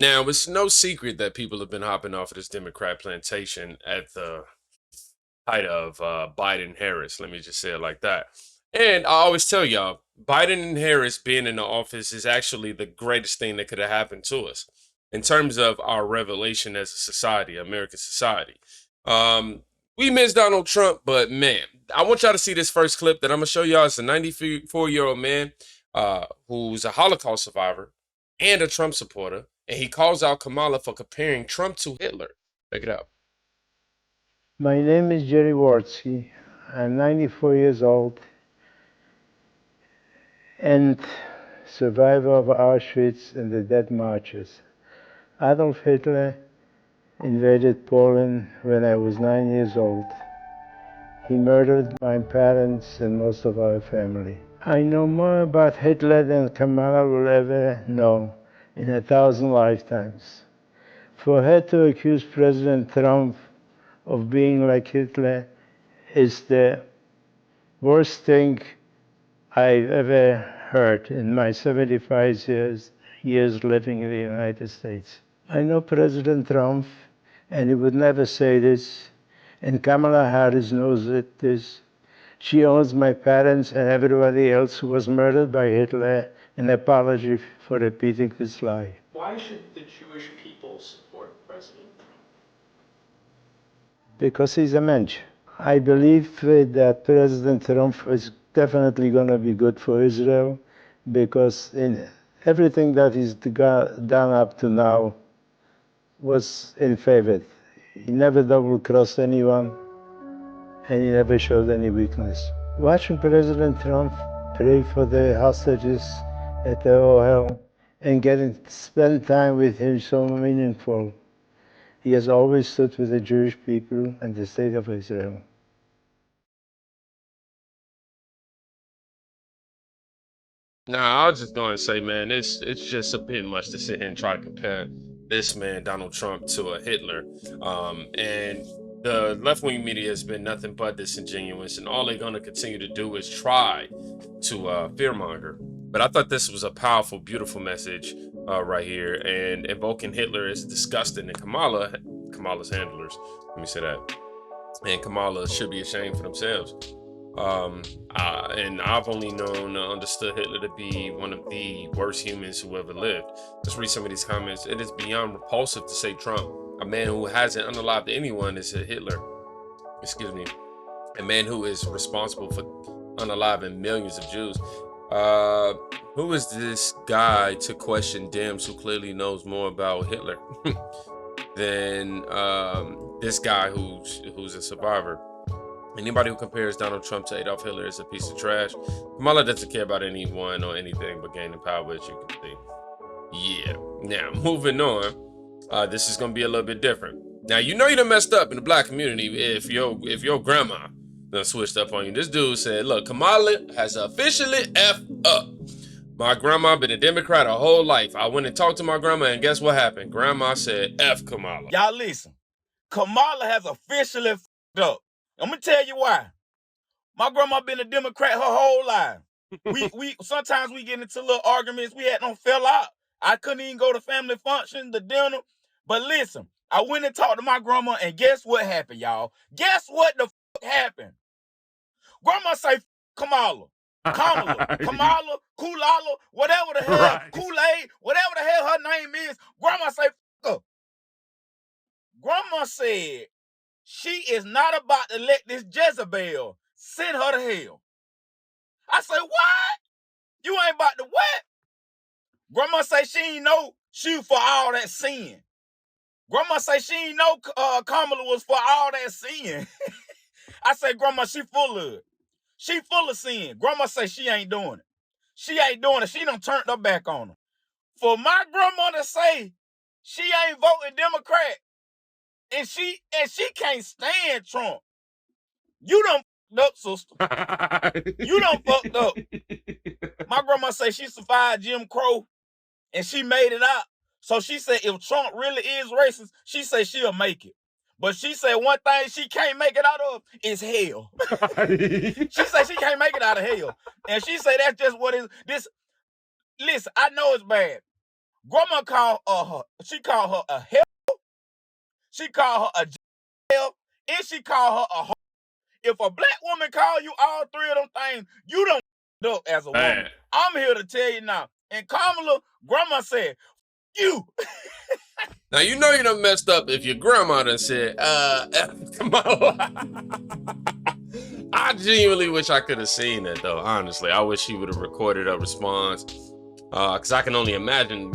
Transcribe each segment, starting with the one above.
Now, it's no secret that people have been hopping off of this Democrat plantation at the height of Biden Harris. Let me just say it like that. And I always tell y'all, Biden and Harris being in the office is actually the greatest thing that could have happened to us in terms of our revelation as a society, American society. Um, we miss Donald Trump, but man, I want y'all to see this first clip that I'm gonna show y'all. It's a 94-year-old man who's a Holocaust survivor and a Trump supporter, and he calls out Kamala for comparing Trump to Hitler. Check it out. My name is Jerry Wartsky. I'm 94 years old and survivor of Auschwitz and the Death Marches. Adolf Hitler invaded Poland when I was 9 years old. He murdered my parents and most of our family. I know more about Hitler than Kamala will ever know in 1,000 lifetimes. For her to accuse President Trump of being like Hitler is the worst thing I've ever heard in my 75 years living in the United States. I know President Trump, and he would never say this, and Kamala Harris knows this. She owes my parents and everybody else who was murdered by Hitler an apology for repeating this lie. Why should the Jewish people support President Trump? Because he's a mensch. I believe that President Trump is definitely going to be good for Israel because in everything that he's done up to now was in favor. He never double-crossed anyone, and he never showed any weakness. Watching President Trump pray for the hostages at the OL and getting to spend time with him so meaningful. He has always stood with the Jewish people and the state of Israel. Nah, I was just going to say, man, it's just a bit much to sit here and try to compare this man, Donald Trump, to a Hitler. And the left wing media has been nothing but disingenuous, and all they're going to continue to do is try to fearmonger. But I thought this was a powerful, beautiful message right here, and invoking Hitler is disgusting. And Kamala's handlers, let me say that, and Kamala should be ashamed for themselves. And I've only known understood Hitler to be one of the worst humans who ever lived. Let's read some of these comments. It is beyond repulsive to say Trump, a man who hasn't unalived anyone, is a Hitler. Excuse me, a man who is responsible for unaliving millions of Jews. Uh, who is this guy to question Dems who clearly knows more about Hitler than this guy who's a survivor? Anybody who compares Donald Trump to Adolf Hitler is a piece of trash. Kamala doesn't care about anyone or anything but gaining power, as you can see. Yeah. Now, moving on. This is going to be a little bit different. Now, you know you done messed up in the black community if your grandma done switched up on you. This dude said, look, Kamala has officially effed up. My grandma been a Democrat her whole life. I went and talked to my grandma, and guess what happened? Grandma said, F Kamala. Y'all listen. Kamala has officially f***ed up. I'm gonna tell you why. My grandma been a Democrat her whole life. We sometimes we get into little arguments. We had no fell out. I couldn't even go to family function, the dinner. But listen, I went and talked to my grandma, and guess what happened, y'all? Guess what the happened? Grandma say Kamala. Kamala, Kulala, whatever the hell, right. Kool-Aid, whatever the hell her name is. Grandma say her. Grandma said she is not about to let this Jezebel send her to hell. I say, what? You ain't about to what? Grandma say she ain't know she for all that sin. Grandma say she ain't know Kamala was for all that sin. I say, Grandma, she full of it. She full of sin. Grandma say she ain't doing it. She ain't doing it. She done turned her back on her. For my grandma to say she ain't voting Democrat and she can't stand Trump, you done fucked up, sister. You done fucked up. My grandma say she survived Jim Crow and she made it out. So she said if Trump really is racist, she said she'll make it. But she said one thing she can't make it out of is hell. She said she can't make it out of hell. And she said that's just what is this. Listen, I know it's bad. Grandma called her. She called her a hell. She called her a jail, and she called her a hoe. If a black woman call you all three of them things, you don't up as a woman. Man. I'm here to tell you now. And Kamala, grandma said, you. Now you know you done messed up if your grandma done said, Kamala. I genuinely wish I could have seen that though, honestly. I wish she would have recorded a response. Because I can only imagine,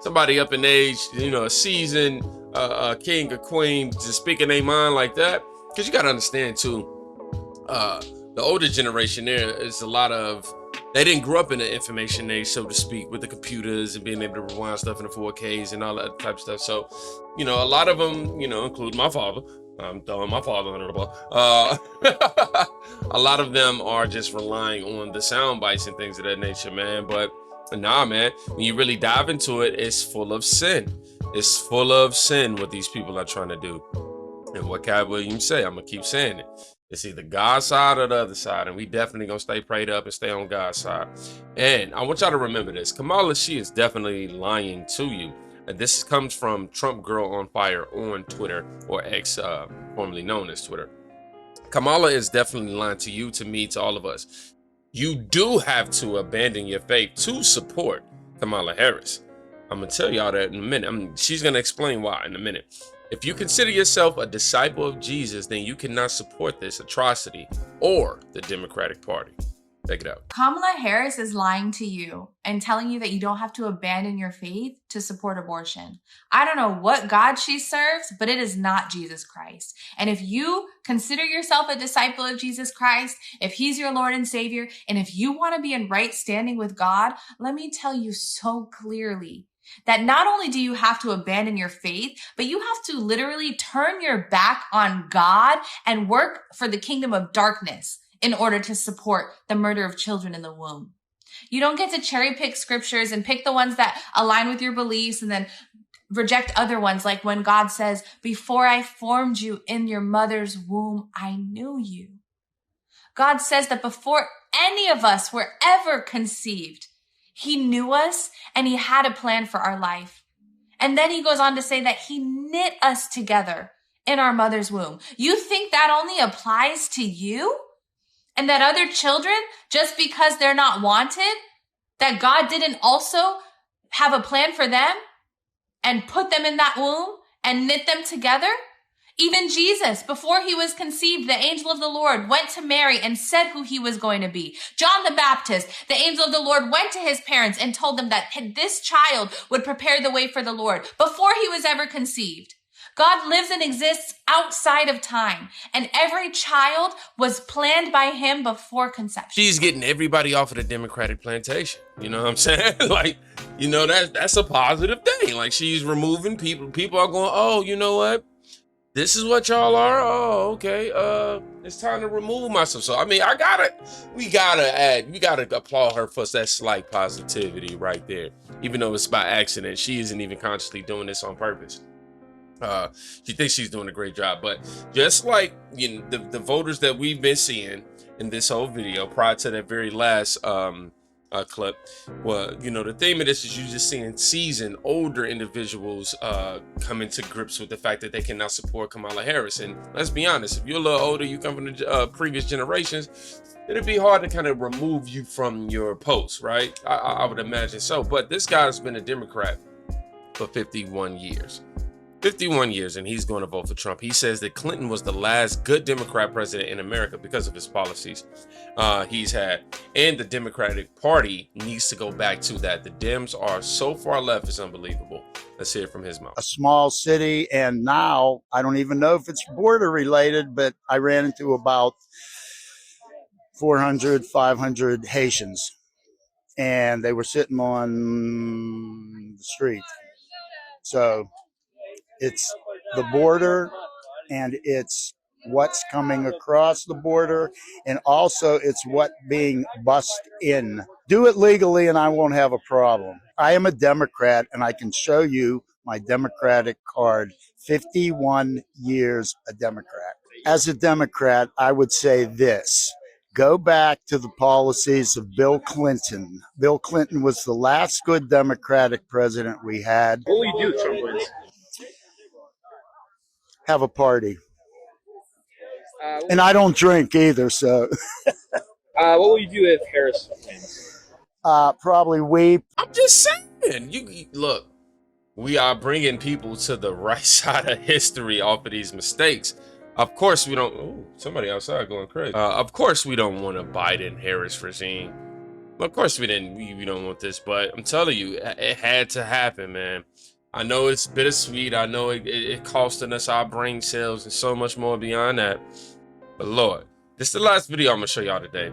somebody up in age, a seasoned king or queen just speaking their mind like that. Because you got to understand too, the older generation there is a lot of, they didn't grow up in the information age, so to speak, with the computers and being able to rewind stuff in the 4Ks and all that type of stuff. So, a lot of them, including my father, I'm throwing my father under the ball. A lot of them are just relying on the sound bites and things of that nature, man. But nah, man, when you really dive into it, it's full of sin. It's full of sin what these people are trying to do. And what Cat Williams say, I'm gonna keep saying it. It's either God's side or the other side, and we definitely gonna stay prayed up and stay on God's side. And I want y'all to remember this: Kamala, she is definitely lying to you. And this comes from Trump Girl on Fire on Twitter, or X, formerly known as Twitter. Kamala is definitely lying to you, to me, to all of us. You do have to abandon your faith to support Kamala Harris. I'm gonna tell y'all that in a minute. She's gonna explain why in a minute. If you consider yourself a disciple of Jesus, then you cannot support this atrocity or the Democratic Party. Take it out. Kamala Harris is lying to you and telling you that you don't have to abandon your faith to support abortion. I don't know what God she serves, but it is not Jesus Christ. And if you consider yourself a disciple of Jesus Christ, if he's your Lord and Savior, and if you want to be in right standing with God, let me tell you so clearly that not only do you have to abandon your faith, but you have to literally turn your back on God and work for the kingdom of darkness in order to support the murder of children in the womb. You don't get to cherry pick scriptures and pick the ones that align with your beliefs and then reject other ones, like when God says, before I formed you in your mother's womb, I knew you. God says that before any of us were ever conceived, he knew us and he had a plan for our life. And then he goes on to say that he knit us together in our mother's womb. You think that only applies to you? And that other children, just because they're not wanted, that God didn't also have a plan for them and put them in that womb and knit them together? Even Jesus, before he was conceived, the angel of the Lord went to Mary and said who he was going to be. John the Baptist, the angel of the Lord went to his parents and told them that this child would prepare the way for the Lord before he was ever conceived. God lives and exists outside of time, and every child was planned by him before conception. She's getting everybody off of the Democratic plantation. You know what I'm saying? That's a positive thing. Like, she's removing people. People are going, oh, you know what? This is what y'all are. Oh, okay. It's time to remove myself. So, we gotta applaud her for that slight positivity right there. Even though it's by accident, she isn't even consciously doing this on purpose. She thinks she's doing a great job, but just like the voters that we've been seeing in this whole video prior to that very last clip, well, the theme of this is you just seeing seasoned older individuals come into grips with the fact that they cannot support Kamala Harris. And let's be honest, if you're a little older, you come from the previous generations, it'd be hard to kind of remove you from your post, right? I would imagine so. But this guy's been a Democrat for 51 years. 51 years, and he's going to vote for Trump. He says that Clinton was the last good Democrat president in America because of his policies he's had. And the Democratic Party needs to go back to that. The Dems are so far left, it's unbelievable. Let's hear it from his mouth. A small city, and now I don't even know if it's border related, but I ran into about 400, 500 Haitians, and they were sitting on the street. So it's the border, and it's what's coming across the border, and also it's what being bussed in. Do it legally and I won't have a problem. I am a Democrat, and I can show you my Democratic card. 51 years a Democrat. As a Democrat, I would say this: go back to the policies of Bill Clinton. Bill Clinton was the last good Democratic president we had. What will you do if Trump wins? Have a party. What And I don't drink either, so what will you do if Harris wins? probably weep. I'm just saying. You look. We are bringing people to the right side of history off of these mistakes. Of course, we don't. Oh, somebody outside going crazy. Of course, we don't want a Biden-Harris regime. Of course, we didn't. We don't want this. But I'm telling you, it had to happen, man. I know it's bittersweet. I know it costing us our brain cells and so much more beyond that. But Lord, this is the last video I'm gonna show y'all today.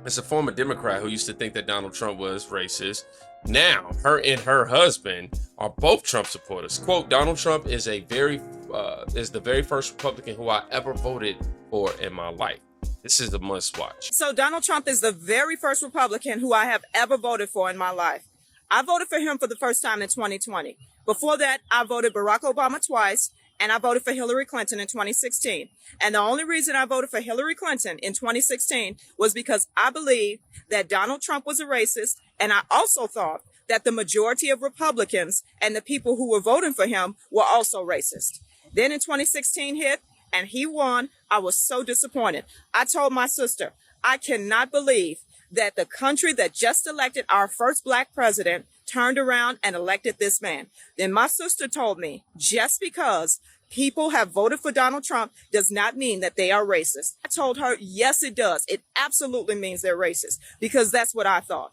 It's a former Democrat who used to think that Donald Trump was racist. Now, her and her husband are both Trump supporters. Quote, Donald Trump is the very first Republican who I ever voted for in my life. This is a must watch. So Donald Trump is the very first Republican who I have ever voted for in my life. I voted for him for the first time in 2020. Before that, I voted Barack Obama twice, and I voted for Hillary Clinton in 2016. And the only reason I voted for Hillary Clinton in 2016 was because I believed that Donald Trump was a racist, and I also thought that the majority of Republicans and the people who were voting for him were also racist. Then in 2016 hit, and he won. I was so disappointed. I told my sister, I cannot believe that the country that just elected our first black president turned around and elected this man. Then my sister told me, just because people have voted for Donald Trump does not mean that they are racist. I told her, yes, it does. It absolutely means they're racist, because that's what I thought.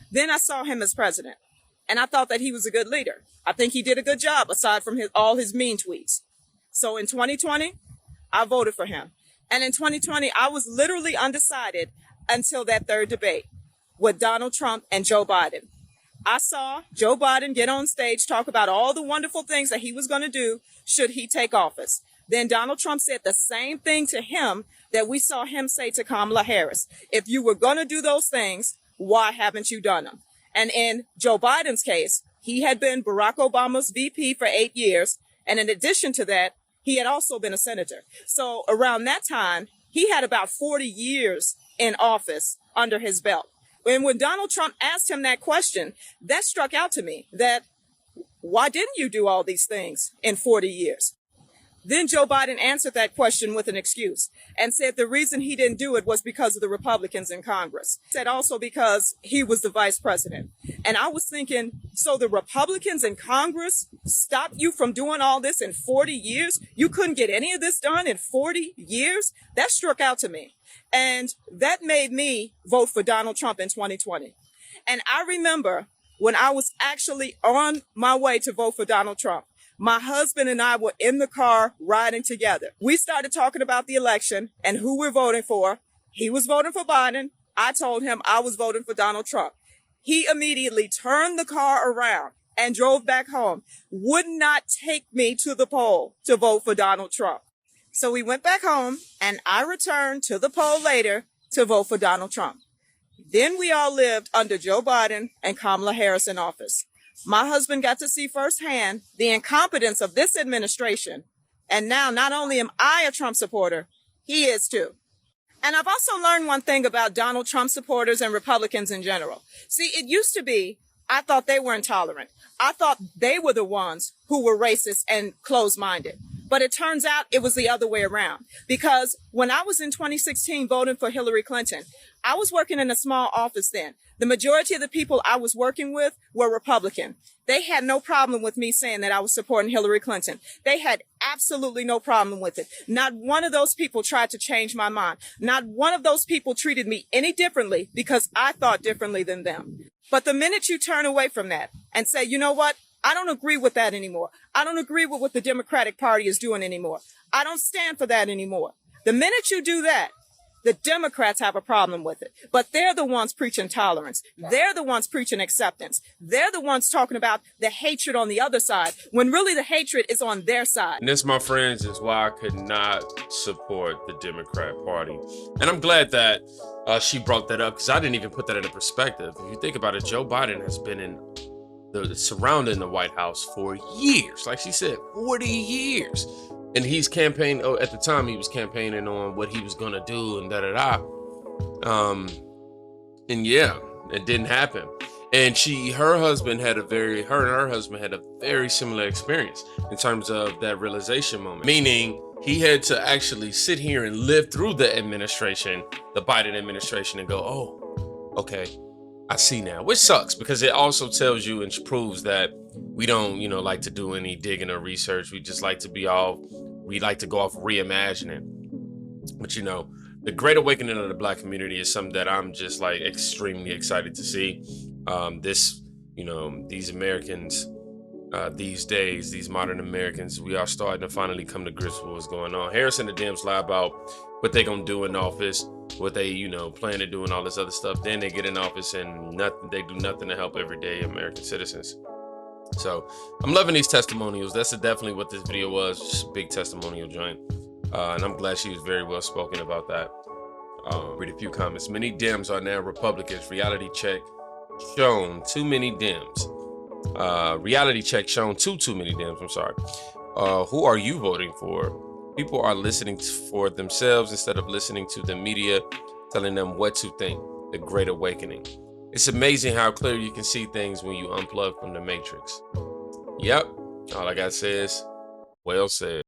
Then I saw him as president, and I thought that he was a good leader. I think he did a good job, aside from all his mean tweets. So in 2020, I voted for him. And in 2020, I was literally undecided until that third debate with Donald Trump and Joe Biden. I saw Joe Biden get on stage, talk about all the wonderful things that he was going to do should he take office. Then Donald Trump said the same thing to him that we saw him say to Kamala Harris. If you were going to do those things, why haven't you done them? And in Joe Biden's case, he had been Barack Obama's VP for 8 years. And in addition to that, he had also been a senator. So around that time, he had about 40 years in office under his belt. And when Donald Trump asked him that question, that struck out to me, that why didn't you do all these things in 40 years? Then Joe Biden answered that question with an excuse and said the reason he didn't do it was because of the Republicans in Congress. He said also because he was the vice president. And I was thinking, so the Republicans in Congress stopped you from doing all this in 40 years? You couldn't get any of this done in 40 years? That struck out to me. And that made me vote for Donald Trump in 2020. And I remember when I was actually on my way to vote for Donald Trump, my husband and I were in the car riding together. We started talking about the election and who we're voting for. He was voting for Biden. I told him I was voting for Donald Trump. He immediately turned the car around and drove back home, would not take me to the poll to vote for Donald Trump. So we went back home and I returned to the poll later to vote for Donald Trump. Then we all lived under Joe Biden and Kamala Harris in office. My husband got to see firsthand the incompetence of this administration. And now not only am I a Trump supporter, he is too. And I've also learned one thing about Donald Trump supporters and Republicans in general. See, it used to be, I thought they were intolerant. I thought they were the ones who were racist and closed-minded. But it turns out it was the other way around. Because when I was in 2016 voting for Hillary Clinton, I was working in a small office then. The majority of the people I was working with were Republican. They had no problem with me saying that I was supporting Hillary Clinton. They had absolutely no problem with it. Not one of those people tried to change my mind. Not one of those people treated me any differently because I thought differently than them. But the minute you turn away from that and say, you know what? I don't agree with that anymore. I don't agree with what the Democratic Party is doing anymore. I don't stand for that anymore. The minute you do that, the Democrats have a problem with it. But they're the ones preaching tolerance. They're the ones preaching acceptance. They're the ones talking about the hatred on the other side, when really the hatred is on their side. And this, my friends, is why I could not support the Democrat Party. And I'm glad that she brought that up, because I didn't even put that into perspective. If you think about it, Joe Biden has been in surrounding the White House for years. Like she said, 40 years. And he's campaigning, at the time he was campaigning on what he was going to do and da-da-da. And yeah, it didn't happen. And her and her husband had a very similar experience in terms of that realization moment. Meaning he had to actually sit here and live through the Biden administration, and go, oh, okay, I see now. Which sucks, because it also tells you and proves that we don't, like to do any digging or research. We just like to we like to go off reimagining. But the great awakening of the Black community is something that I'm just like extremely excited to see. These Americans, these days, these modern Americans, we are starting to finally come to grips with what's going on. Harris and the Dems lie about what they gonna do in office, what they, plan to do and all this other stuff. Then they get in office and they do nothing to help everyday American citizens. So I'm loving these testimonials. That's definitely what this video was, just a big testimonial joint. And I'm glad she was very well spoken about that. Read a few comments. Many Dems are now Republicans. Reality check shown too many Dems. Reality check shown too many Dems. I'm sorry. Who are you voting for? People are listening for themselves instead of listening to the media telling them what to think. The Great Awakening. It's amazing how clear you can see things when you unplug from the Matrix. Yep. All I gotta say is, well said.